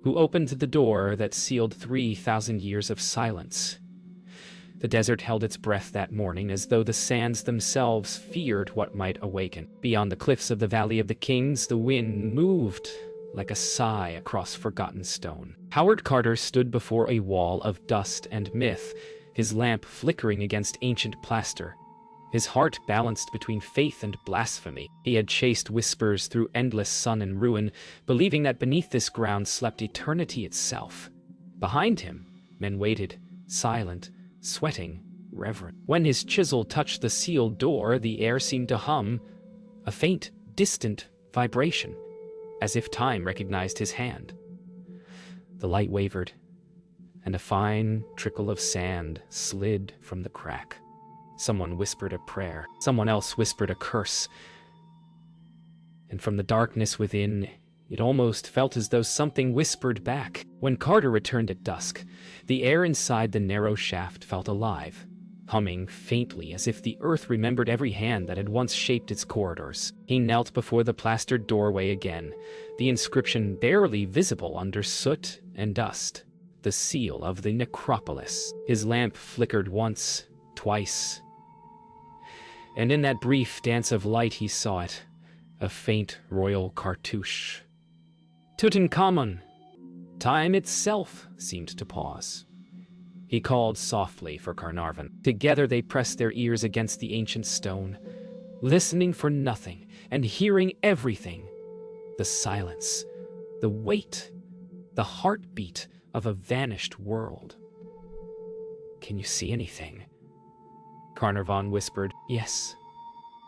who opened the door that sealed 3,000 years of silence. The desert held its breath that morning as though the sands themselves feared what might awaken. Beyond the cliffs of the Valley of the Kings, the wind moved like a sigh across forgotten stone. Howard Carter stood before a wall of dust and myth, his lamp flickering against ancient plaster. His heart balanced between faith and blasphemy. He had chased whispers through endless sun and ruin, believing that beneath this ground slept eternity itself. Behind him, men waited, silent, sweating, reverent. When his chisel touched the sealed door, the air seemed to hum, a faint, distant vibration, as if time recognized his hand. The light wavered, and a fine trickle of sand slid from the crack. Someone whispered a prayer. Someone else whispered a curse. And from the darkness within, it almost felt as though something whispered back. When Carter returned at dusk, the air inside the narrow shaft felt alive, humming faintly as if the earth remembered every hand that had once shaped its corridors. He knelt before the plastered doorway again, the inscription barely visible under soot and dust. The seal of the necropolis. His lamp flickered once, twice, and in that brief dance of light he saw it, a faint royal cartouche. Tutankhamun! Time itself seemed to pause. He called softly for Carnarvon. Together they pressed their ears against the ancient stone, listening for nothing and hearing everything. The silence, the weight, the heartbeat of a vanished world. "Can you see anything?" Carnarvon whispered. "Yes."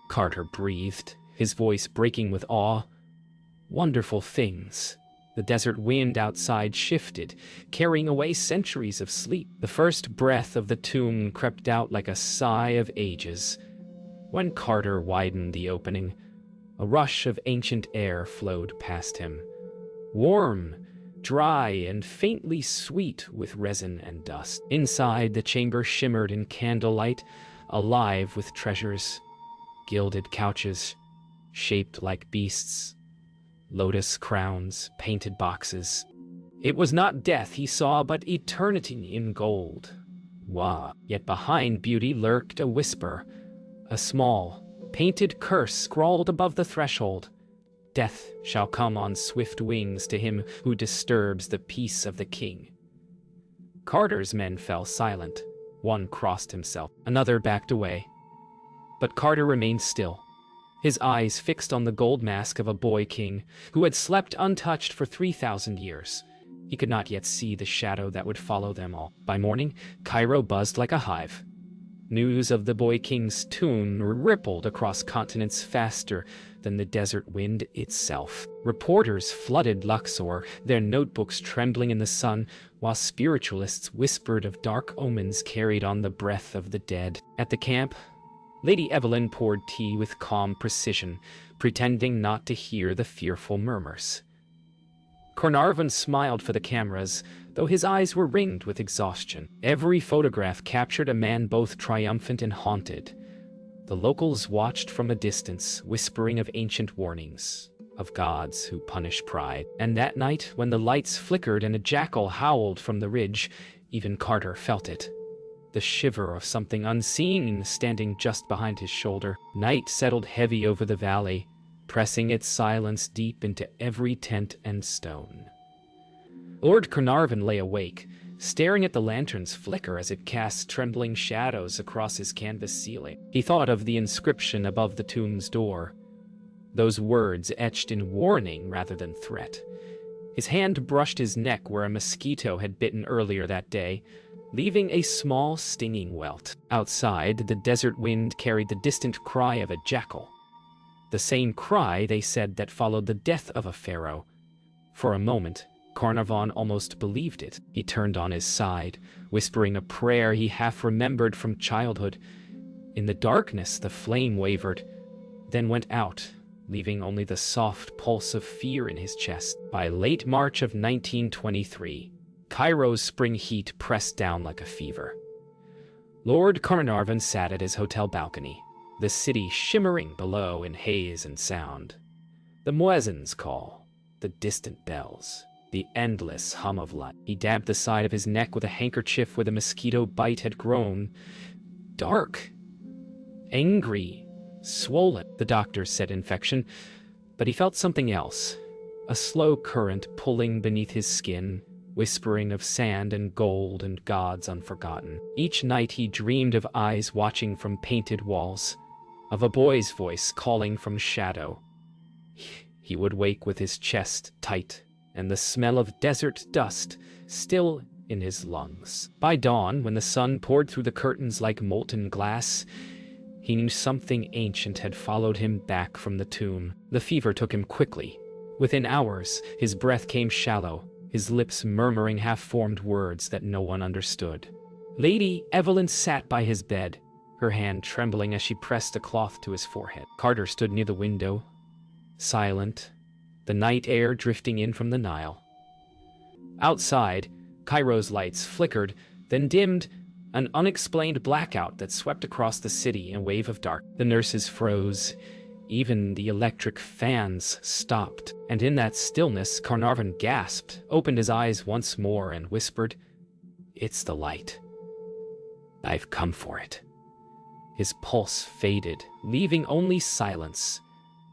Carter breathed, his voice breaking with awe. "Wonderful things." The desert wind outside shifted, carrying away centuries of sleep. The first breath of the tomb crept out like a sigh of ages. When Carter widened the opening, a rush of ancient air flowed past him. Warm, dry, and faintly sweet with resin and dust. Inside, the chamber shimmered in candlelight, alive with treasures, gilded couches, shaped like beasts, lotus crowns, painted boxes. It was not death he saw, but eternity in gold. Wah! Yet behind beauty lurked a whisper, a small, painted curse scrawled above the threshold. Death shall come on swift wings to him who disturbs the peace of the king. Carter's men fell silent. One crossed himself, another backed away. But Carter remained still, his eyes fixed on the gold mask of a boy king who had slept untouched for 3,000 years. He could not yet see the shadow that would follow them all. By morning, Cairo buzzed like a hive. News of the boy king's tomb rippled across continents faster than the desert wind itself. Reporters flooded Luxor, their notebooks trembling in the sun, while spiritualists whispered of dark omens carried on the breath of the dead. At the camp, Lady Evelyn poured tea with calm precision, pretending not to hear the fearful murmurs. Carnarvon smiled for the cameras, though his eyes were ringed with exhaustion. Every photograph captured a man both triumphant and haunted. The locals watched from a distance, whispering of ancient warnings, of gods who punish pride. And that night, when the lights flickered and a jackal howled from the ridge, even Carter felt it. The shiver of something unseen standing just behind his shoulder. Night settled heavy over the valley, pressing its silence deep into every tent and stone. Lord Carnarvon lay awake, staring at the lantern's flicker as it cast trembling shadows across his canvas ceiling. He thought of the inscription above the tomb's door, those words etched in warning rather than threat. His hand brushed his neck where a mosquito had bitten earlier that day, leaving a small stinging welt. Outside, the desert wind carried the distant cry of a jackal. The same cry, they said, that followed the death of a pharaoh. For a moment, Carnarvon almost believed it. He turned on his side, whispering a prayer he half remembered from childhood. In the darkness, the flame wavered, then went out, leaving only the soft pulse of fear in his chest. By late March of 1923, Cairo's spring heat pressed down like a fever. Lord Carnarvon sat at his hotel balcony, the city shimmering below in haze and sound. The muezzin's call, the distant bells, the endless hum of light. He dabbed the side of his neck with a handkerchief where the mosquito bite had grown. Dark. Angry. Swollen. The doctor said infection, but he felt something else. A slow current pulling beneath his skin, whispering of sand and gold and gods unforgotten. Each night he dreamed of eyes watching from painted walls, of a boy's voice calling from shadow. He would wake with his chest tight and the smell of desert dust still in his lungs. By dawn, when the sun poured through the curtains like molten glass, he knew something ancient had followed him back from the tomb. The fever took him quickly. Within hours, his breath came shallow, his lips murmuring half-formed words that no one understood. Lady Evelyn sat by his bed, her hand trembling as she pressed a cloth to his forehead. Carter stood near the window, silent, the night air drifting in from the Nile. Outside, Cairo's lights flickered, then dimmed, an unexplained blackout that swept across the city in a wave of dark. The nurses froze. Even the electric fans stopped. And in that stillness, Carnarvon gasped, opened his eyes once more, and whispered, "It's the light. I've come for it." His pulse faded, leaving only silence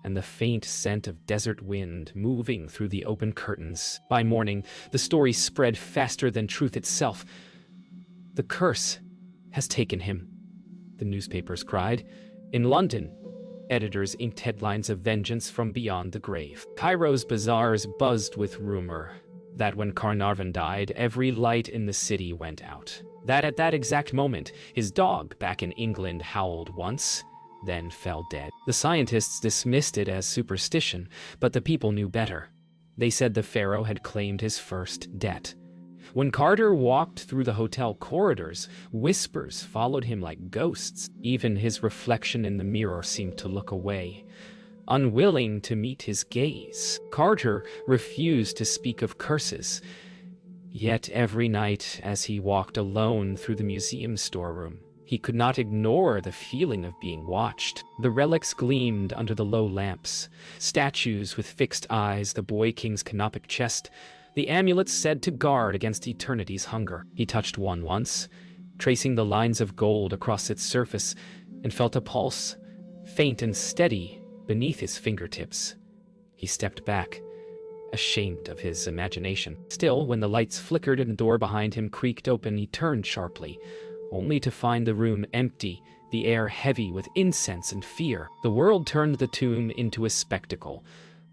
and the faint scent of desert wind moving through the open curtains. By morning, the story spread faster than truth itself. "The curse has taken him," the newspapers cried. In London, editors inked headlines of vengeance from beyond the grave. Cairo's bazaars buzzed with rumor that when Carnarvon died, every light in the city went out. That at that exact moment, his dog back in England howled once, then fell dead. The scientists dismissed it as superstition, but the people knew better. They said the pharaoh had claimed his first debt. When Carter walked through the hotel corridors, whispers followed him like ghosts. Even his reflection in the mirror seemed to look away, unwilling to meet his gaze. Carter refused to speak of curses. Yet every night, as he walked alone through the museum storeroom, he could not ignore the feeling of being watched. The relics gleamed under the low lamps, statues with fixed eyes, the boy king's canopic chest, the amulets said to guard against eternity's hunger. He touched one once, tracing the lines of gold across its surface, and felt a pulse, faint and steady, beneath his fingertips. He stepped back, ashamed of his imagination. Still, when the lights flickered and the door behind him creaked open, he turned sharply, only to find the room empty, the air heavy with incense and fear. The world turned the tomb into a spectacle,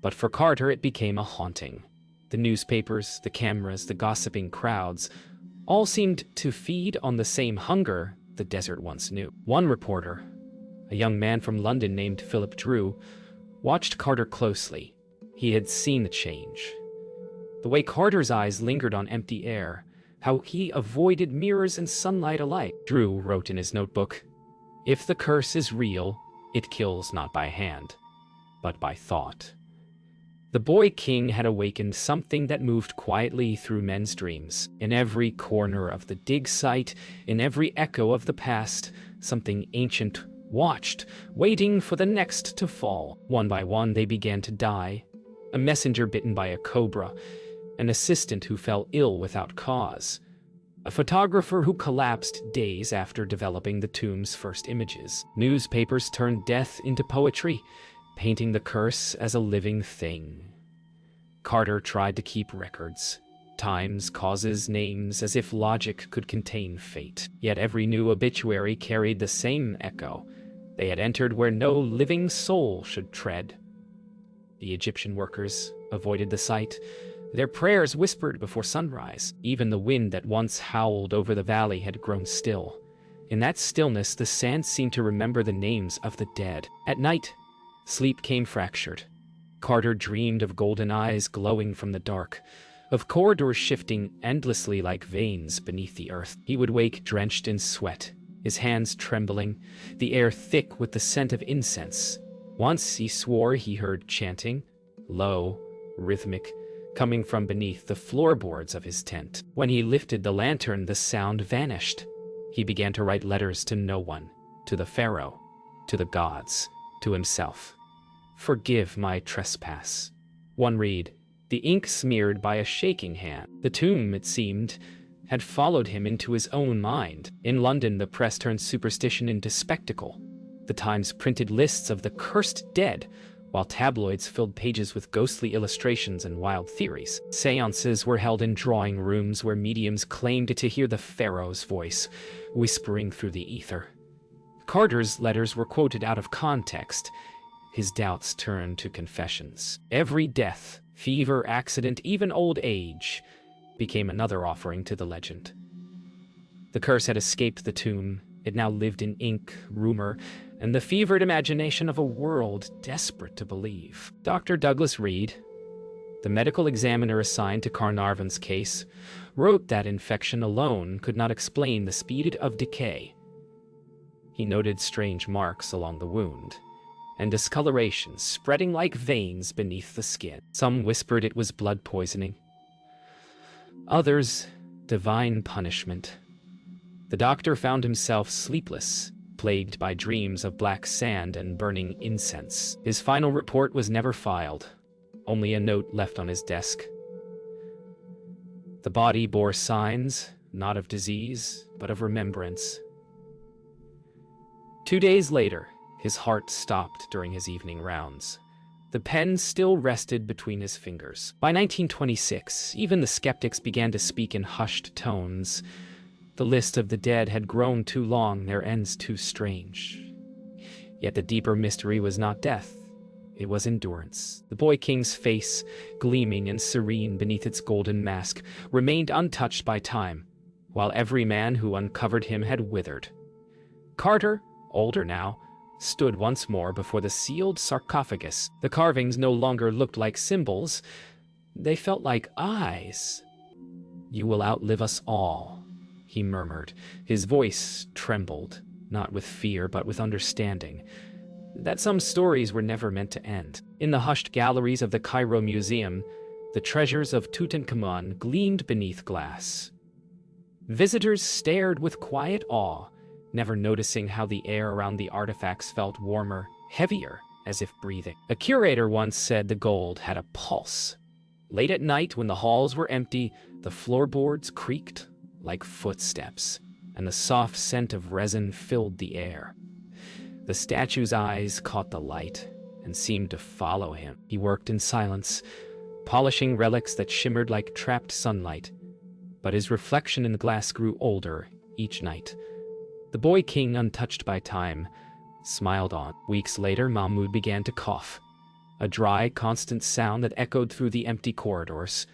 but for Carter it became a haunting. The newspapers, the cameras, the gossiping crowds, all seemed to feed on the same hunger the desert once knew. One reporter, a young man from London named Philip Drew, watched Carter closely. He had seen the change. The way Carter's eyes lingered on empty air, how he avoided mirrors and sunlight alike. Drew wrote in his notebook, "If the curse is real, it kills not by hand, but by thought." The boy king had awakened something that moved quietly through men's dreams. In every corner of the dig site, in every echo of the past, something ancient watched, waiting for the next to fall. One by one they began to die. A messenger bitten by a cobra, an assistant who fell ill without cause, a photographer who collapsed days after developing the tomb's first images. Newspapers turned death into poetry, painting the curse as a living thing. Carter tried to keep records, times, causes, names, as if logic could contain fate. Yet every new obituary carried the same echo. They had entered where no living soul should tread. The Egyptian workers avoided the site, their prayers whispered before sunrise. Even the wind that once howled over the valley had grown still. In that stillness, the sand seemed to remember the names of the dead. At night, sleep came fractured. Carter dreamed of golden eyes glowing from the dark, of corridors shifting endlessly like veins beneath the earth. He would wake drenched in sweat, his hands trembling, the air thick with the scent of incense. Once he swore he heard chanting, low, rhythmic, coming from beneath the floorboards of his tent. When he lifted the lantern, the sound vanished. He began to write letters to no one, to the pharaoh, to the gods, to himself. "Forgive my trespass." One read, the ink smeared by a shaking hand. The tomb, it seemed, had followed him into his own mind. In London, the press turned superstition into spectacle. The Times printed lists of the cursed dead, while tabloids filled pages with ghostly illustrations and wild theories. Seances were held in drawing rooms where mediums claimed to hear the Pharaoh's voice, whispering through the ether. Carter's letters were quoted out of context. His doubts turned to confessions. Every death, fever, accident, even old age, became another offering to the legend. The curse had escaped the tomb. It now lived in ink, rumor, and the fevered imagination of a world desperate to believe. Dr. Douglas Reed, the medical examiner assigned to Carnarvon's case, wrote that infection alone could not explain the speed of decay. He noted strange marks along the wound, and discoloration spreading like veins beneath the skin. Some whispered it was blood poisoning. Others, divine punishment. The doctor found himself sleepless, plagued by dreams of black sand and burning incense. His final report was never filed, only a note left on his desk. The body bore signs, not of disease, but of remembrance. 2 days later, his heart stopped during his evening rounds. The pen still rested between his fingers. By 1926, even the skeptics began to speak in hushed tones. The list of the dead had grown too long, their ends too strange. Yet the deeper mystery was not death. It was endurance. The boy king's face, gleaming and serene beneath its golden mask, remained untouched by time, while every man who uncovered him had withered. Carter, older now, stood once more before the sealed sarcophagus. The carvings no longer looked like symbols. They felt like eyes. "You will outlive us all," he murmured. His voice trembled, not with fear but with understanding, that some stories were never meant to end. In the hushed galleries of the Cairo Museum, the treasures of Tutankhamun gleamed beneath glass. Visitors stared with quiet awe, never noticing how the air around the artifacts felt warmer, heavier, as if breathing. A curator once said the gold had a pulse. Late at night, when the halls were empty, the floorboards creaked like footsteps, and the soft scent of resin filled the air. The statue's eyes caught the light and seemed to follow him. He worked in silence, polishing relics that shimmered like trapped sunlight, but his reflection in the glass grew older each night. The boy king, untouched by time, smiled on. Weeks later, Mahmud began to cough, a dry, constant sound that echoed through the empty corridors.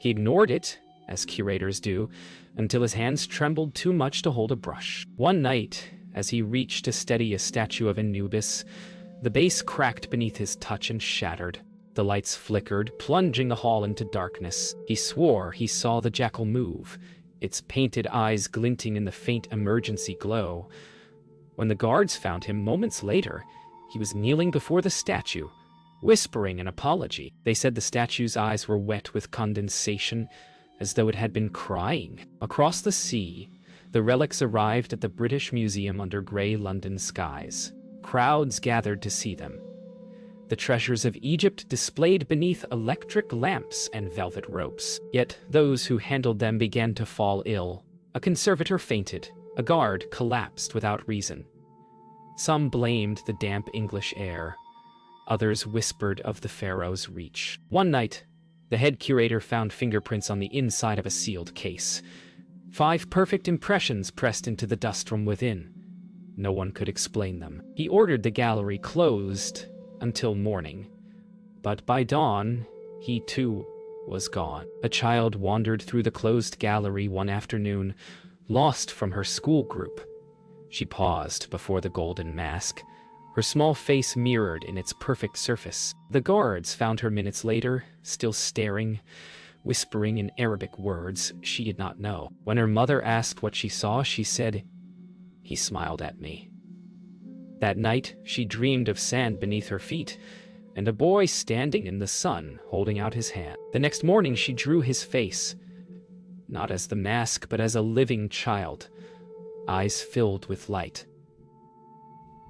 He ignored it, as curators do, until his hands trembled too much to hold a brush. One night, as he reached to steady a statue of Anubis, the base cracked beneath his touch and shattered. The lights flickered, plunging the hall into darkness. He swore he saw the jackal move, its painted eyes glinting in the faint emergency glow. When the guards found him moments later, he was kneeling before the statue, whispering an apology. They said the statue's eyes were wet with condensation, as though it had been crying. Across the sea, the relics arrived at the British Museum under grey London skies. Crowds gathered to see them. The treasures of Egypt displayed beneath electric lamps and velvet ropes. Yet those who handled them began to fall ill. A conservator fainted. A guard collapsed without reason. Some blamed the damp English air. Others whispered of the Pharaoh's reach. One night, the head curator found fingerprints on the inside of a sealed case. 5 perfect impressions pressed into the dust from within. No one could explain them. He ordered the gallery closed until morning. But by dawn, he too was gone. A child wandered through the closed gallery one afternoon, lost from her school group. She paused before the golden mask, her small face mirrored in its perfect surface. The guards found her minutes later, still staring, whispering in Arabic words she did not know. When her mother asked what she saw, she said, "He smiled at me." That night, she dreamed of sand beneath her feet, and a boy standing in the sun, holding out his hand. The next morning, she drew his face, not as the mask, but as a living child, eyes filled with light.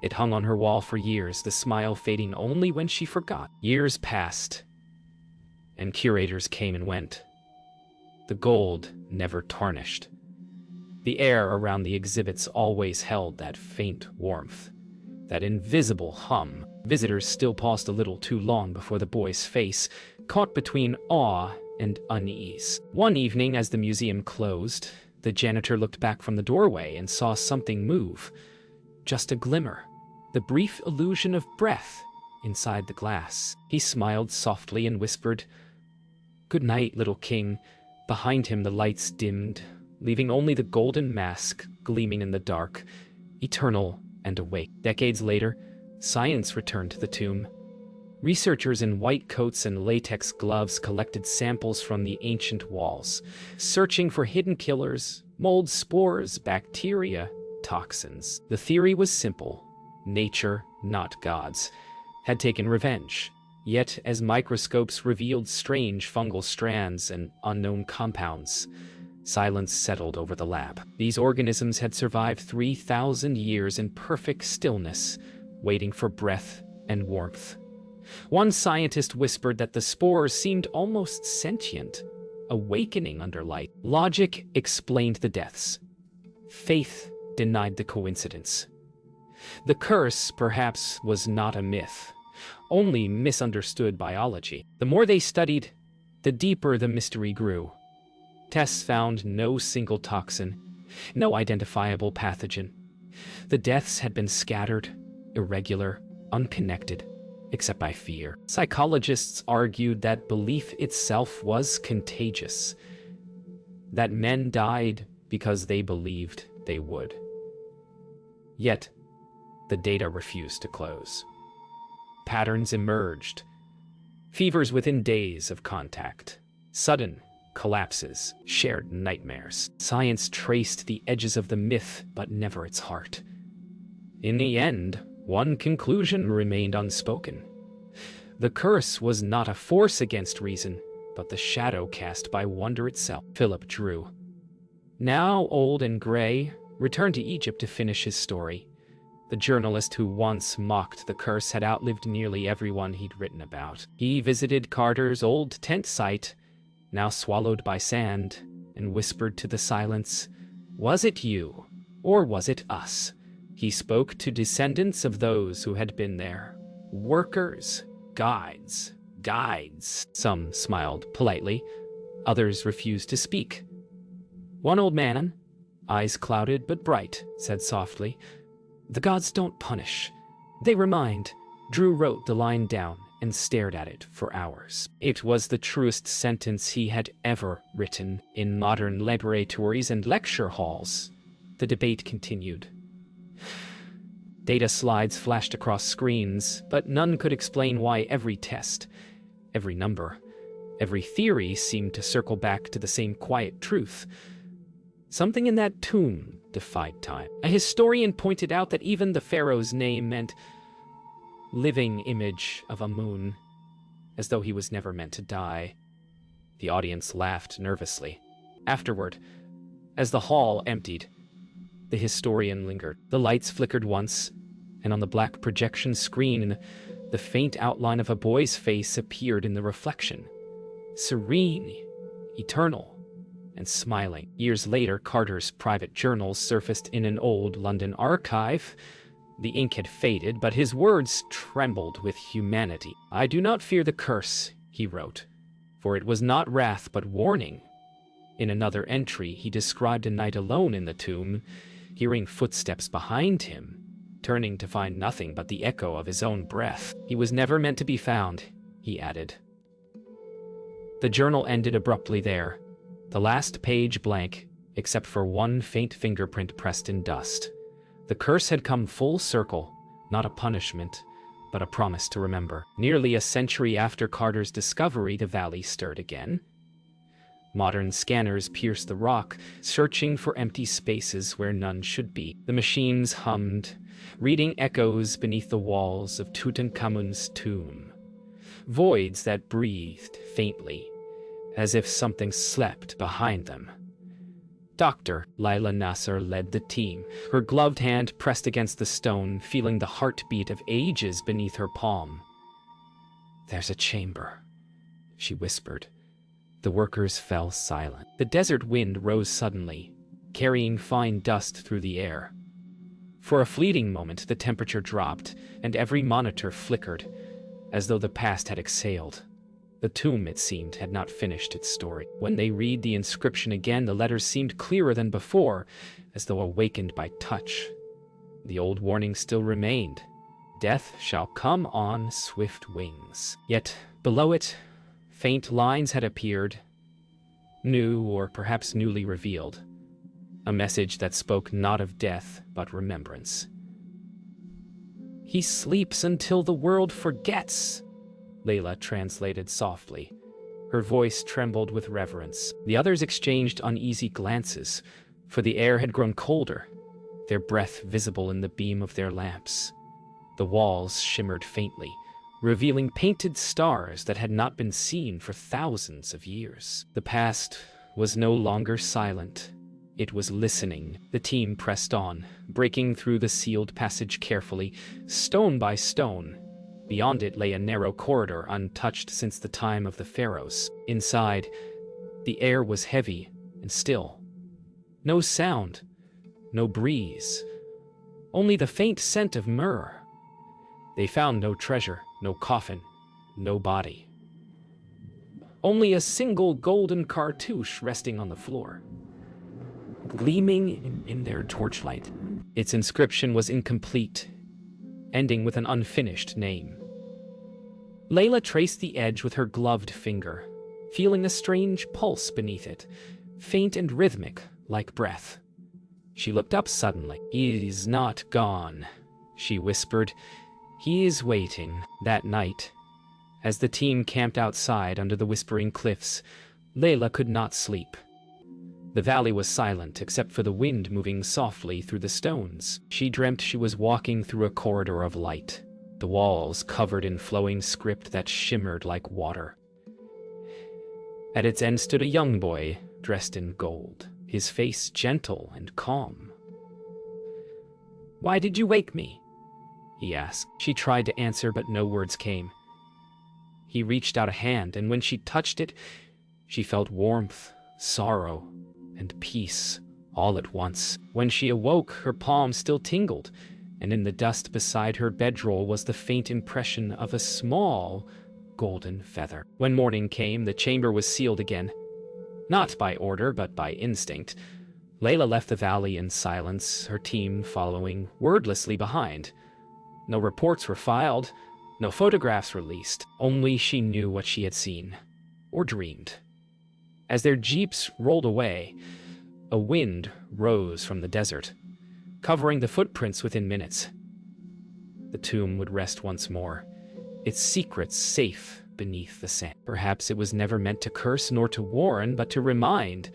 It hung on her wall for years, the smile fading only when she forgot. Years passed, and curators came and went. The gold never tarnished. The air around the exhibits always held that faint warmth, that invisible hum. Visitors still paused a little too long before the boy's face, caught between awe and unease. One evening, as the museum closed, the janitor looked back from the doorway and saw something move. Just a glimmer, the brief illusion of breath inside the glass. He smiled softly and whispered, "Good night, little king." Behind him the lights dimmed, leaving only the golden mask gleaming in the dark, eternal and awake. Decades later, science returned to the tomb. Researchers in white coats and latex gloves collected samples from the ancient walls, searching for hidden killers, mold spores, bacteria, toxins. The theory was simple: nature, not gods, had taken revenge. Yet, as microscopes revealed strange fungal strands and unknown compounds, silence settled over the lab. These organisms had survived 3,000 years in perfect stillness, waiting for breath and warmth. One scientist whispered that the spores seemed almost sentient, awakening under light. Logic explained the deaths. Faith denied the coincidence. The curse, perhaps, was not a myth, only misunderstood biology. The more they studied, the deeper the mystery grew. Tests found no single toxin, no identifiable pathogen. The deaths had been scattered, irregular, unconnected, except by fear. Psychologists argued that belief itself was contagious, that men died because they believed they would. Yet, the data refused to close. Patterns emerged. Fevers within days of contact. Sudden collapses, shared nightmares. Science traced the edges of the myth, but never its heart. In the end, one conclusion remained unspoken. The curse was not a force against reason, but the shadow cast by wonder itself. Philip Drew, now old and gray, returned to Egypt to finish his story. The journalist who once mocked the curse had outlived nearly everyone he'd written about. He visited Carter's old tent site, now swallowed by sand, and whispered to the silence, "Was it you, or was it us?" He spoke to descendants of those who had been there. Workers, guides. Some smiled politely, others refused to speak. One old man, eyes clouded but bright, said softly, "The gods don't punish, they remind." Drew wrote the line down and stared at it for hours. It was the truest sentence he had ever written. In modern laboratories and lecture halls, the debate continued. Data slides flashed across screens, but none could explain why every test, every number, every theory seemed to circle back to the same quiet truth. Something in that tomb defied time. A historian pointed out that even the Pharaoh's name meant living image of a moon, as though he was never meant to die. The audience laughed nervously. Afterward, as the hall emptied, the historian lingered. The lights flickered once, and on the black projection screen, the faint outline of a boy's face appeared in the reflection. Serene, eternal, and smiling. Years later, Carter's private journals surfaced in an old London archive. The ink had faded, but his words trembled with humanity. "I do not fear the curse," he wrote, "for it was not wrath but warning." In another entry, he described a night alone in the tomb, hearing footsteps behind him, turning to find nothing but the echo of his own breath. "He was never meant to be found," he added. The journal ended abruptly there, the last page blank, except for one faint fingerprint pressed in dust. The curse had come full circle, not a punishment, but a promise to remember. Nearly a century after Carter's discovery, the valley stirred again. Modern scanners pierced the rock, searching for empty spaces where none should be. The machines hummed, reading echoes beneath the walls of Tutankhamun's tomb. Voids that breathed faintly, as if something slept behind them. Dr. Lila Nasser led the team, her gloved hand pressed against the stone, feeling the heartbeat of ages beneath her palm. "There's a chamber," she whispered. The workers fell silent. The desert wind rose suddenly, carrying fine dust through the air. For a fleeting moment, the temperature dropped, and every monitor flickered, as though the past had exhaled. The tomb, it seemed, had not finished its story. When they read the inscription again, the letters seemed clearer than before, as though awakened by touch. The old warning still remained. Death shall come on swift wings. Yet, below it, faint lines had appeared, new or perhaps newly revealed. A message that spoke not of death, but remembrance. "He sleeps until the world forgets," Layla translated softly. Her voice trembled with reverence. The others exchanged uneasy glances, for the air had grown colder, their breath visible in the beam of their lamps. The walls shimmered faintly, revealing painted stars that had not been seen for thousands of years. The past was no longer silent. It was listening. The team pressed on, breaking through the sealed passage carefully, stone by stone. Beyond it lay a narrow corridor untouched since the time of the Pharaohs. Inside, the air was heavy and still. No sound, no breeze, only the faint scent of myrrh. They found no treasure, no coffin, no body. Only a single golden cartouche resting on the floor, gleaming in their torchlight. Its inscription was incomplete, ending with an unfinished name. Layla traced the edge with her gloved finger, feeling a strange pulse beneath it, faint and rhythmic, like breath. She looked up suddenly. "He is not gone," she whispered. "He is waiting." That night, as the team camped outside under the whispering cliffs, Layla could not sleep. The valley was silent except for the wind moving softly through the stones. She dreamt she was walking through a corridor of light, the walls covered in flowing script that shimmered like water. At its end stood a young boy, dressed in gold, his face gentle and calm. "Why did you wake me?" he asked. She tried to answer, but no words came. He reached out a hand, and when she touched it, she felt warmth, sorrow, and peace all at once. When she awoke, her palm still tingled, and in the dust beside her bedroll was the faint impression of a small golden feather. When morning came, the chamber was sealed again. Not by order, but by instinct. Layla left the valley in silence, her team following wordlessly behind. No reports were filed, no photographs released. Only she knew what she had seen, or dreamed. As their jeeps rolled away, a wind rose from the desert, covering the footprints within minutes. The tomb would rest once more, its secrets safe beneath the sand. Perhaps it was never meant to curse nor to warn, but to remind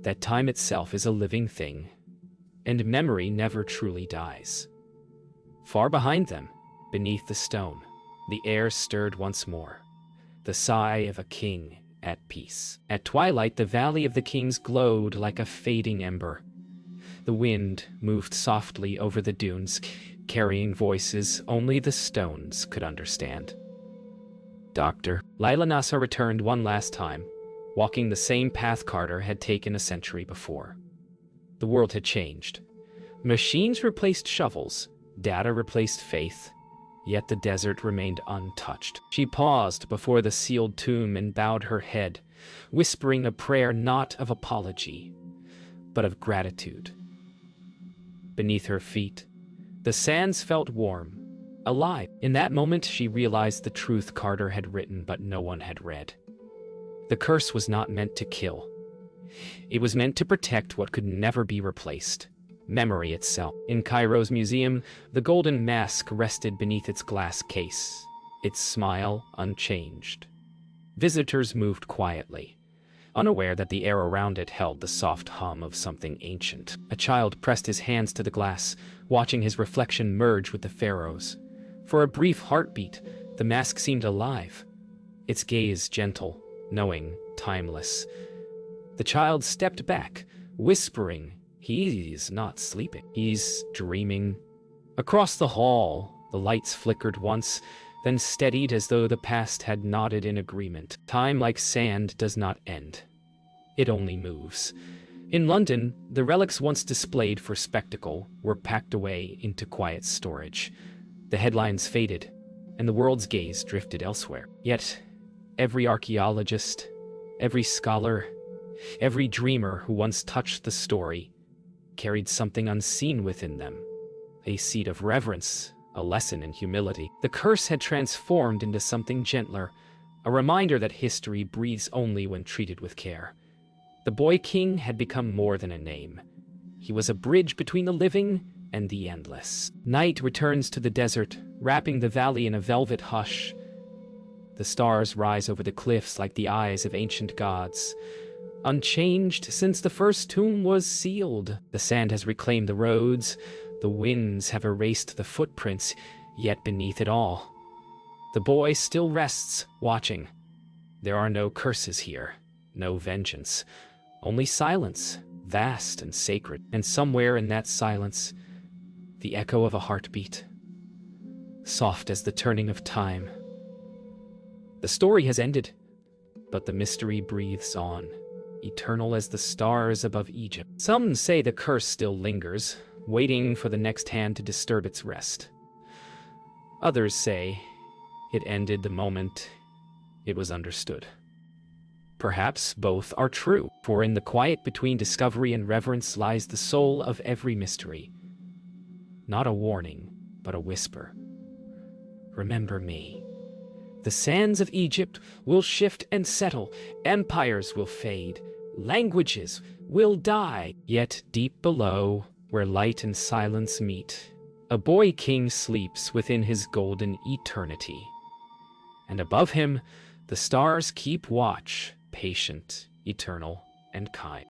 that time itself is a living thing, and memory never truly dies. Far behind them, beneath the stone, the air stirred once more, the sigh of a king at peace. At twilight, the Valley of the Kings glowed like a fading ember. The wind moved softly over the dunes, carrying voices only the stones could understand. "Doctor." Lila Nasa returned one last time, walking the same path Carter had taken a century before. The world had changed. Machines replaced shovels, data replaced faith, yet the desert remained untouched. She paused before the sealed tomb and bowed her head, whispering a prayer not of apology, but of gratitude. Beneath her feet, the sands felt warm, alive. In that moment, she realized the truth Carter had written but no one had read. The curse was not meant to kill. It was meant to protect what could never be replaced. Memory itself. In Cairo's museum, the golden mask rested beneath its glass case, its smile unchanged. Visitors moved quietly, unaware that the air around it held the soft hum of something ancient. A child pressed his hands to the glass, watching his reflection merge with the Pharaohs. For a brief heartbeat, the mask seemed alive, its gaze gentle, knowing, timeless. The child stepped back, whispering, "He's not sleeping. He's dreaming." Across the hall, the lights flickered once, then steadied as though the past had nodded in agreement. Time, like sand, does not end. It only moves. In London, the relics once displayed for spectacle were packed away into quiet storage. The headlines faded, and the world's gaze drifted elsewhere. Yet, every archaeologist, every scholar, every dreamer who once touched the story carried something unseen within them, a seed of reverence, a lesson in humility. The curse had transformed into something gentler, a reminder that history breathes only when treated with care. The boy king had become more than a name. He was a bridge between the living and the endless. Night returns to the desert, wrapping the valley in a velvet hush. The stars rise over the cliffs like the eyes of ancient gods. Unchanged since the first tomb was sealed. The sand has reclaimed the roads, the winds have erased the footprints, yet beneath it all, the boy still rests, watching. There are no curses here, no vengeance, only silence, vast and sacred. And somewhere in that silence, the echo of a heartbeat, soft as the turning of time. The story has ended, but the mystery breathes on, eternal as the stars above Egypt. Some say the curse still lingers, waiting for the next hand to disturb its rest. Others say it ended the moment it was understood. Perhaps both are true, for in the quiet between discovery and reverence lies the soul of every mystery. Not a warning, but a whisper. Remember me. The sands of Egypt will shift and settle, empires will fade, languages will die. Yet deep below, where light and silence meet, a boy king sleeps within his golden eternity. And above him, the stars keep watch, patient, eternal, and kind.